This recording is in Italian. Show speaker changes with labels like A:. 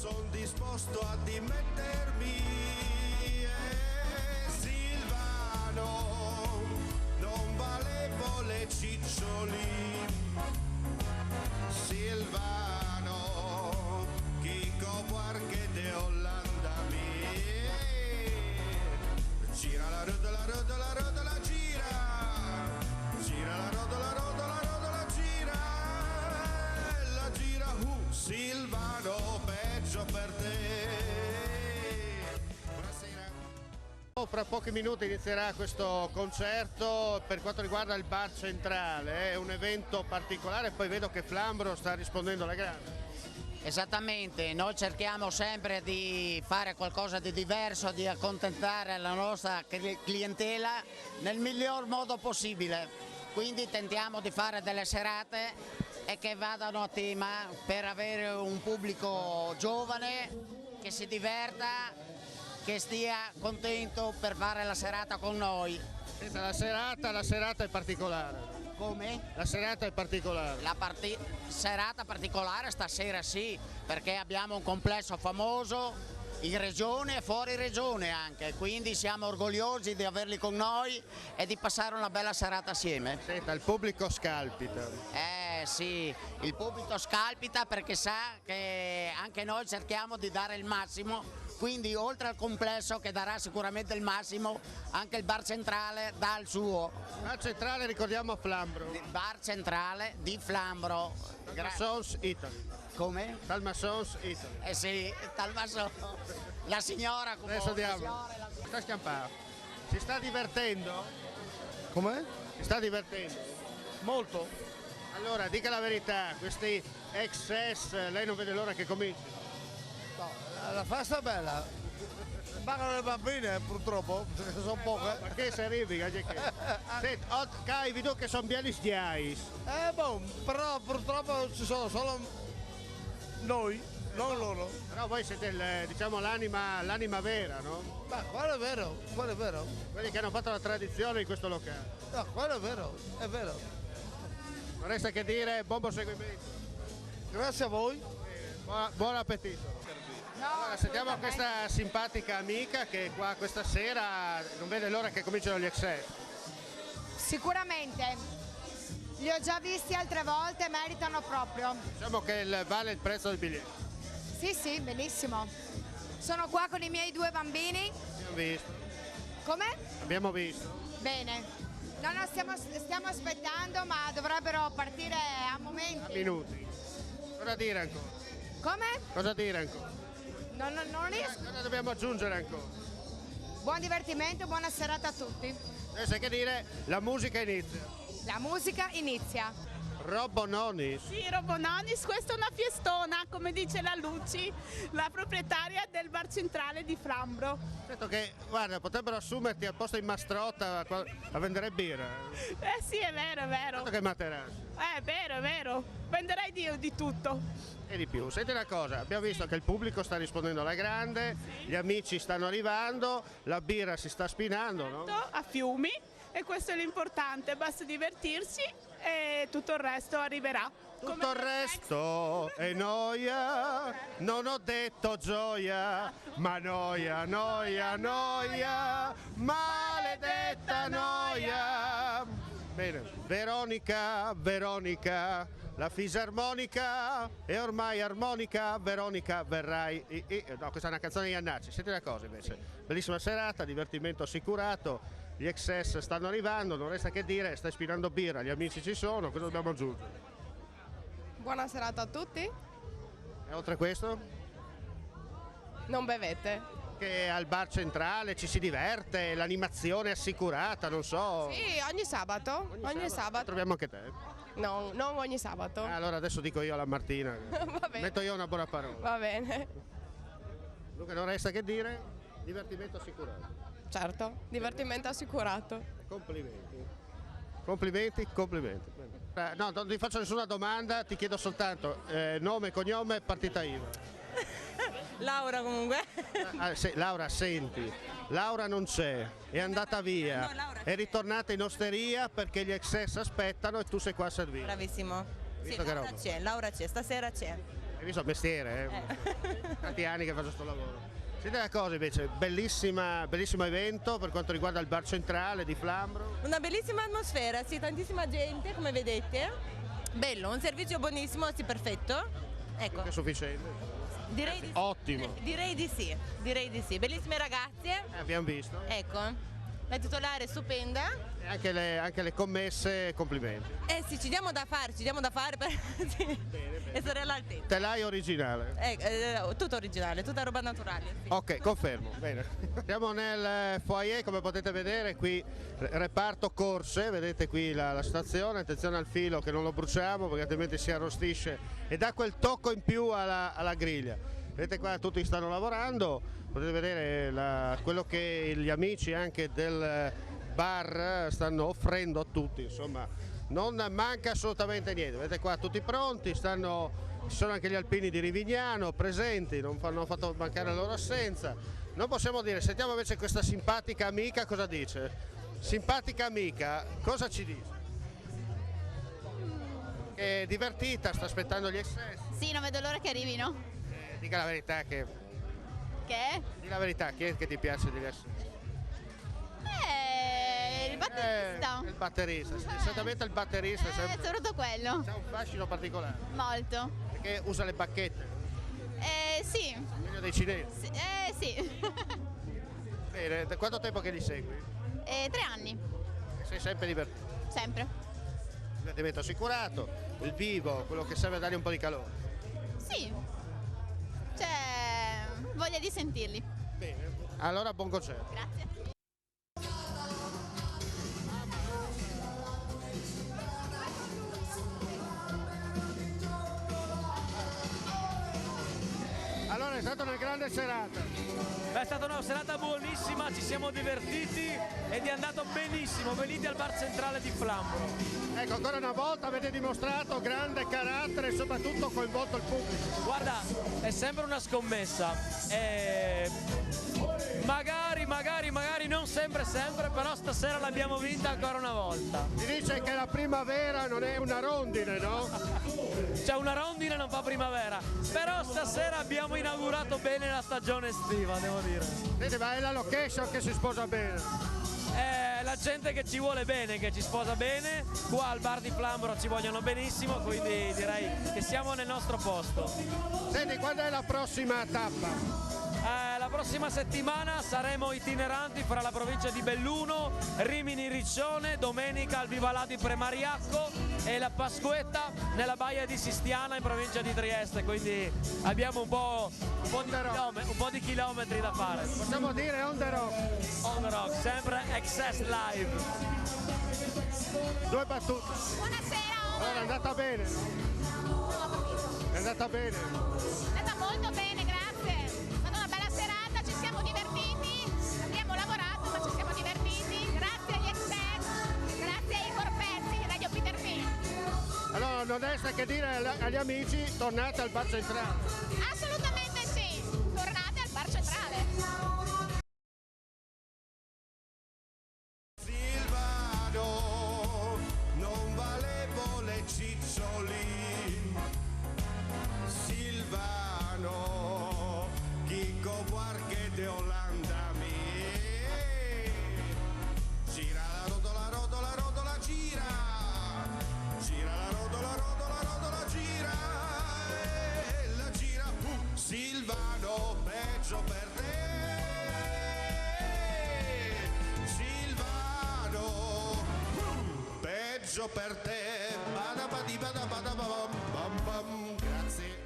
A: son disposto a dimettermi. Silvano, non valevo le ciccioli. Silvano, Chico Buarque de Hollanda mi. Gira la rotola, rotola, rotola, gira. Gira la rotola, rotola, rotola, gira. La gira, Silvano, peggio per te. Buonasera.
B: Fra pochi minuti inizierà questo concerto per quanto riguarda il bar centrale, è un evento particolare, poi vedo che Flambro sta rispondendo alla grande.
C: Esattamente, noi cerchiamo sempre di fare qualcosa di diverso, di accontentare la nostra clientela nel miglior modo possibile, quindi tentiamo di fare delle serate e che vadano a tema per avere un pubblico giovane che si diverta, che stia contento per fare la serata con noi.
B: Senta, la serata è particolare.
C: Come?
B: La serata è particolare.
C: La serata particolare stasera sì, perché abbiamo un complesso famoso in regione e fuori regione anche, quindi siamo orgogliosi di averli con noi e di passare una bella serata assieme.
B: Senta, il pubblico scalpita.
C: Sì, il pubblico scalpita perché sa che anche noi cerchiamo di dare il massimo, quindi oltre al complesso che darà sicuramente il massimo, anche il bar centrale dà il suo.
B: Bar centrale, ricordiamo, a Flambro.
C: Il bar centrale di Flambro.
B: Talmassons Italy.
C: Come?
B: Talmassons Italy.
C: Sì, Talmassons. La signora come
B: Adesso andiamo. Sta scampando. Si sta divertendo?
D: Com'è?
B: Si sta divertendo?
D: Molto.
B: Allora, dica la verità, questi XS, lei non vede l'ora che cominci?
D: No, la festa è bella. Mancano le bambine purtroppo, perché sono poche.
B: Ma che si arrivi, Senti, Kai, vedo che sono belli sdiais.
D: Però purtroppo ci sono solo noi, non loro.
B: Però voi siete diciamo l'anima vera, no?
D: Ma quello è vero, quello è vero.
B: Quelli che hanno fatto la tradizione in questo locale.
D: No, quello è vero, è vero.
B: Non resta che dire buon proseguimento.
D: Grazie a voi.
B: Buon appetito.
E: No,
B: allora, sentiamo questa simpatica amica che qua questa sera non vede l'ora che cominciano gli XS.
E: Sicuramente, li ho già visti altre volte, meritano proprio.
B: Diciamo che vale il prezzo del biglietto.
E: Sì, benissimo. Sono qua con i miei 2 bambini.
B: Abbiamo visto.
E: Come?
B: Abbiamo visto.
E: Bene. No, stiamo aspettando, ma dovrebbero partire a momenti.
B: A minuti. Cosa dire ancora?
E: Come?
B: Cosa dire ancora?
E: Non riesco.
B: Cosa dobbiamo aggiungere ancora?
E: Buon divertimento, buona serata a tutti.
B: Adesso che dire, la musica inizia.
E: La musica inizia.
B: Robbo Nonis.
F: Sì, Robbo Nonis, questa è una fiestona, come dice la Luci, la proprietaria del bar centrale di Flambro.
B: Detto che, guarda, potrebbero assumerti al posto in Mastrotta a vendere birra.
F: Sì, è vero, è vero.
B: Detto che Materassi.
F: È vero. Venderei di tutto.
B: E di più. Senti una cosa, abbiamo visto che il pubblico sta rispondendo alla grande, gli amici stanno arrivando, la birra si sta spinando, no?
F: A fiumi, e questo è l'importante, basta divertirsi e tutto il resto arriverà.
B: Tutto il resto è noia, non ho detto gioia, ma noia, maledetta noia. Bene, Veronica, la fisarmonica e ormai armonica, Veronica verrai. No, questa è una canzone di Iannacci. Senti una cosa invece, bellissima serata, divertimento assicurato, gli XS stanno arrivando, non resta che dire, stai spinando birra, gli amici ci sono, cosa dobbiamo aggiungere?
G: Buona serata a tutti.
B: E oltre a questo?
G: Non bevete.
B: Che al bar centrale ci si diverte, l'animazione è assicurata, non so.
G: Sì, ogni sabato. Ogni sabato.
B: Troviamo anche te.
G: No, non ogni sabato.
B: Allora adesso dico io alla Martina.
G: Va bene.
B: Metto io una buona parola.
G: Va bene.
B: Dunque non resta che dire, divertimento assicurato.
G: Certo, divertimento assicurato.
B: Complimenti. Complimenti. No, non ti faccio nessuna domanda, ti chiedo soltanto nome, cognome, partita IVA.
H: Laura comunque.
B: Laura, senti, Laura non c'è, è andata via, è ritornata in osteria perché gli XS aspettano e tu sei qua a servire.
H: Bravissimo.
B: Visto
H: Sì,
B: che roba.
H: Laura c'è, stasera c'è.
B: Hai visto il mestiere, tanti anni che faccio questo lavoro. Senti una cosa invece, bellissimo evento per quanto riguarda il bar centrale di Flambro.
H: Una bellissima atmosfera, sì, tantissima gente come vedete. Bello, un servizio buonissimo, sì, perfetto. Ecco.
B: È sufficiente.
H: Direi di sì.
B: Ottimo.
H: Direi di sì. Bellissime ragazze.
B: Abbiamo visto.
H: Ecco. La titolare è stupenda.
B: E anche le commesse, complimenti.
H: Eh sì, ci diamo da fare per sì, essere all'altezza.
B: Telai originale.
H: Tutto originale, tutta roba naturale. Sì.
B: Ok, confermo. Bene. Siamo nel foyer, come potete vedere, qui reparto corse, vedete qui la stazione, attenzione al filo che non lo bruciamo perché altrimenti si arrostisce e dà quel tocco in più alla griglia. Vedete qua tutti stanno lavorando, potete vedere quello che gli amici anche del bar stanno offrendo a tutti, insomma non manca assolutamente niente. Vedete qua tutti pronti, ci sono anche gli alpini di Rivignano presenti, non hanno fatto mancare la loro assenza. Non possiamo dire, sentiamo invece questa simpatica amica cosa dice. Simpatica amica, cosa ci dice? È divertita, sta aspettando gli accessi.
I: Sì, non vedo l'ora che arrivino.
B: Dica la verità che...
I: Che?
B: Di la verità, chi è che ti piace degli accessi?
I: Il batterista.
B: Il batterista, sì, esattamente il batterista.
I: Soprattutto quello.
B: C'ha un fascino particolare.
I: Molto.
B: Perché usa le bacchette.
I: Sì.
B: Meglio dei cinesi.
I: Sì.
B: Bene, da quanto tempo che li segui?
I: 3 anni.
B: Sei sempre divertito?
I: Sempre.
B: Divertimento assicurato, il vivo, quello che serve a dargli un po' di calore.
I: Sì. C'è voglia di sentirli.
B: Bene, allora buon concerto.
I: Grazie.
B: Allora è stata una grande serata.
J: È stata una serata buonissima, ci siamo divertiti ed è andato benissimo. Venite al bar centrale di Flambro.
B: Ecco, ancora una volta avete dimostrato grande carattere e soprattutto coinvolto il pubblico.
J: Guarda, è sempre una scommessa. Magari, non sempre, però stasera l'abbiamo vinta ancora una volta.
B: Si dice che la primavera non è una rondine, no?
J: Cioè una rondine non fa primavera, però stasera abbiamo inaugurato bene la stagione estiva, devo dire.
B: Vedi, ma è la location che si sposa bene.
J: È la gente che ci vuole bene, che ci sposa bene, qua al bar di Flambro ci vogliono benissimo, quindi direi che siamo nel nostro posto.
B: Senti, quando è la prossima tappa?
J: La prossima settimana saremo itineranti fra la provincia di Belluno, Rimini Riccione, domenica al Vivalà di Premariacco e la Pasquetta nella Baia di Sistiana in provincia di Trieste, quindi abbiamo un po' di chilometri da fare.
B: Possiamo dire on the rock?
J: On the rock, sempre Excess Live.
B: 2 battute.
I: Buonasera.
B: Allora, è andata bene? È andata bene?
I: È andata molto bene, grazie. È stata una bella serata, ci siamo divertiti, abbiamo lavorato ma ci siamo divertiti. Grazie agli Excess, grazie ai Corpezzi di Radio Peter Pan.
B: Allora non resta che dire agli amici, tornate al bar centrale.
I: Assolutamente sì, tornate al bar centrale.
A: Silvano, non valevo le ciccioli. Silvano, Chico Buarque de Olanda mi. Gira la rotola, gira. Gira la rotola, gira. E la gira, Silvano, peggio per te. Silvano, peggio per te. Bada badi bada bada bam bam bam. Grazie.